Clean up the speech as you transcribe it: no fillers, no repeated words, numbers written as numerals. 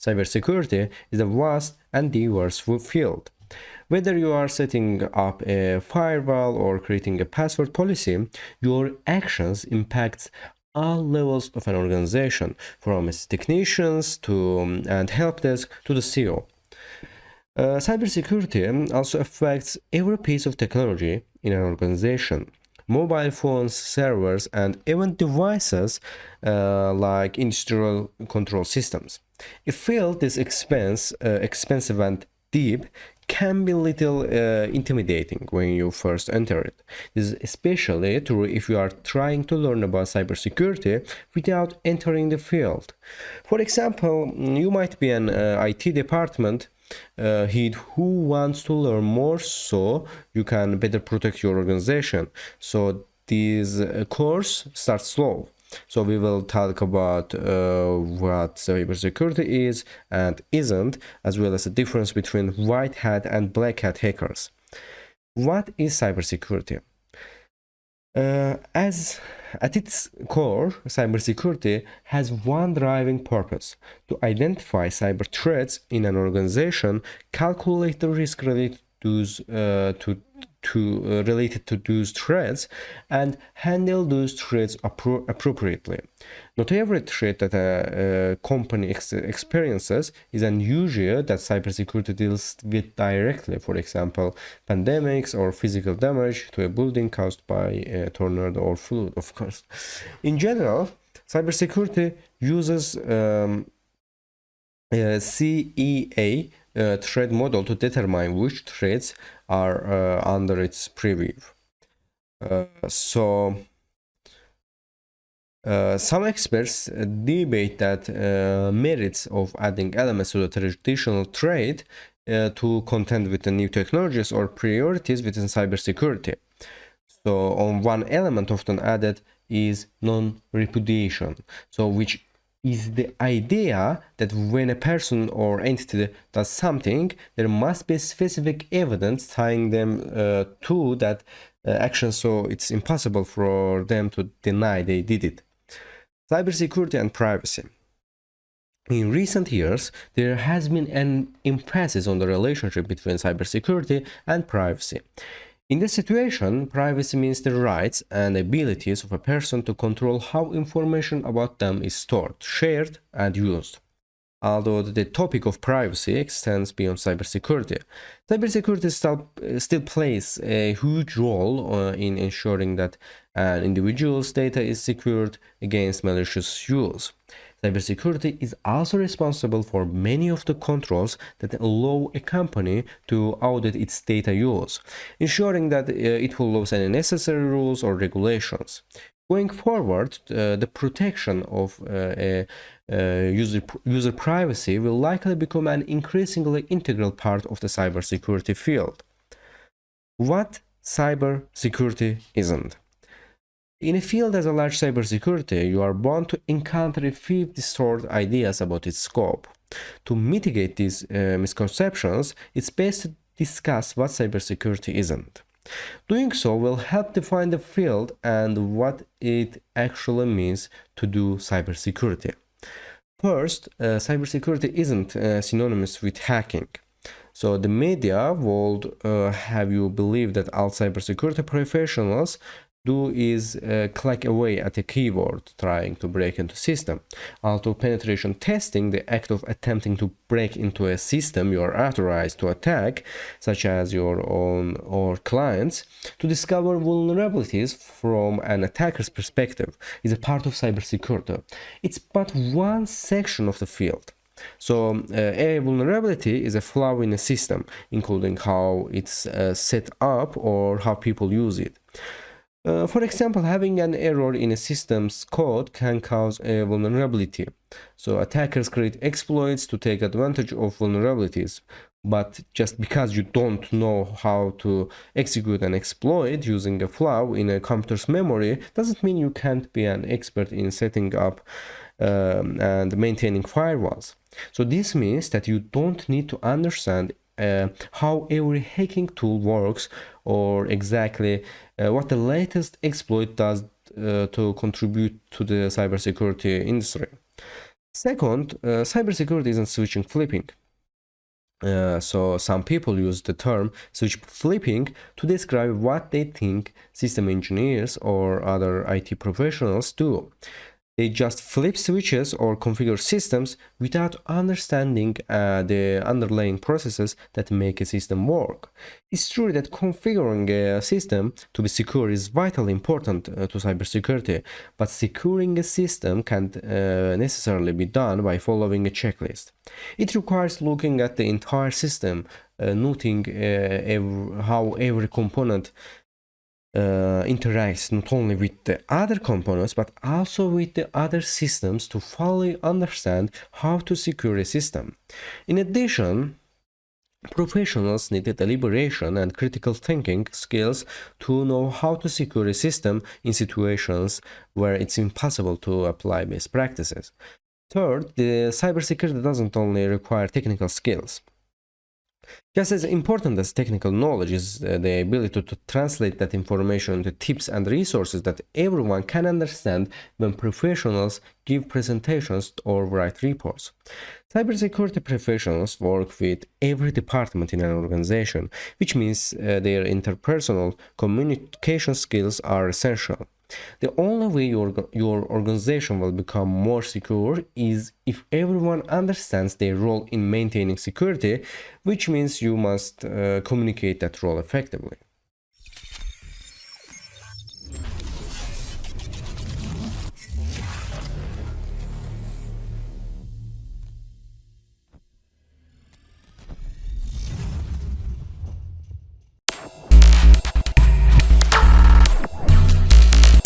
Cybersecurity is a vast and diverse field. Whether you are setting up a firewall or creating a password policy, your actions impact all levels of an organization, from its technicians to and help desk to the CEO. Cybersecurity also affects every piece of technology in an organization. Mobile phones, servers, and even devices like industrial control systems. A field this expensive and deep can be little intimidating when you first enter it. This is especially true if you are trying to learn about cybersecurity without entering the field. For example, you might be an IT department head who wants to learn more so you can better protect your organization. So this course starts slow. So we will talk about what cybersecurity is and isn't, as well as the difference between white hat and black hat hackers. What is cybersecurity? As at its core, cybersecurity has one driving purpose: to identify cyber threats in an organization, calculate the risk related related to those threats, and handle those threats appropriately. Not every threat that a company experiences is unusual that cybersecurity deals with directly. For example, pandemics or physical damage to a building caused by a tornado or flood, of course. In general, cybersecurity uses CEA threat model to determine which threats are under its purview. Some experts debate that merits of adding elements to the traditional trade to contend with the new technologies or priorities within cybersecurity. So, on one element often added is non-repudiation, so which is the idea that when a person or entity does something, there must be specific evidence tying them to that action, so it's impossible for them to deny they did it. Cybersecurity and privacy. In recent years, there has been an emphasis on the relationship between cybersecurity and privacy. In this situation, privacy means the rights and abilities of a person to control how information about them is stored, shared, and used. Although the topic of privacy extends beyond cybersecurity, cybersecurity still plays a huge role in ensuring that an individual's data is secured against malicious use. Cybersecurity is also responsible for many of the controls that allow a company to audit its data use, ensuring that it follows any necessary rules or regulations. Going forward, the protection of user privacy will likely become an increasingly integral part of the cybersecurity field. What cybersecurity isn't? In a field as a large cybersecurity, you are bound to encounter a few distorted ideas about its scope. To mitigate these misconceptions, it's best to discuss what cybersecurity isn't. Doing so will help define the field and what it actually means to do cybersecurity. First, cybersecurity isn't synonymous with hacking. So the media would have you believe that all cybersecurity professionals do is click away at a keyboard trying to break into system. Although penetration testing, the act of attempting to break into a system you are authorized to attack, such as your own or clients, to discover vulnerabilities from an attacker's perspective, is a part of cybersecurity. It's but one section of the field. So a vulnerability is a flaw in a system, including how it's set up or how people use it. For example, having an error in a system's code can cause a vulnerability. So attackers create exploits to take advantage of vulnerabilities. But just because you don't know how to execute an exploit using a flaw in a computer's memory doesn't mean you can't be an expert in setting up and maintaining firewalls. So this means that you don't need to understand how every hacking tool works or exactly what the latest exploit does to contribute to the cybersecurity industry. Second, cybersecurity isn't switching flipping. So some people use the term switch flipping to describe what they think system engineers or other IT professionals do. They just flip switches or configure systems without understanding the underlying processes that make a system work. It's true that configuring a system to be secure is vitally important to cybersecurity, but securing a system can't necessarily be done by following a checklist. It requires looking at the entire system, noting how every component interacts not only with the other components but also with the other systems to fully understand how to secure a system. In addition, professionals need deliberation and critical thinking skills to know how to secure a system in situations where it's impossible to apply best practices. Third, the cybersecurity doesn't only require technical skills. Just as important as technical knowledge is the ability to translate that information into tips and resources that everyone can understand when professionals give presentations or write reports. Cybersecurity professionals work with every department in an organization, which means their interpersonal communication skills are essential. The only way your organization will become more secure is if everyone understands their role in maintaining security, which means you must communicate that role effectively.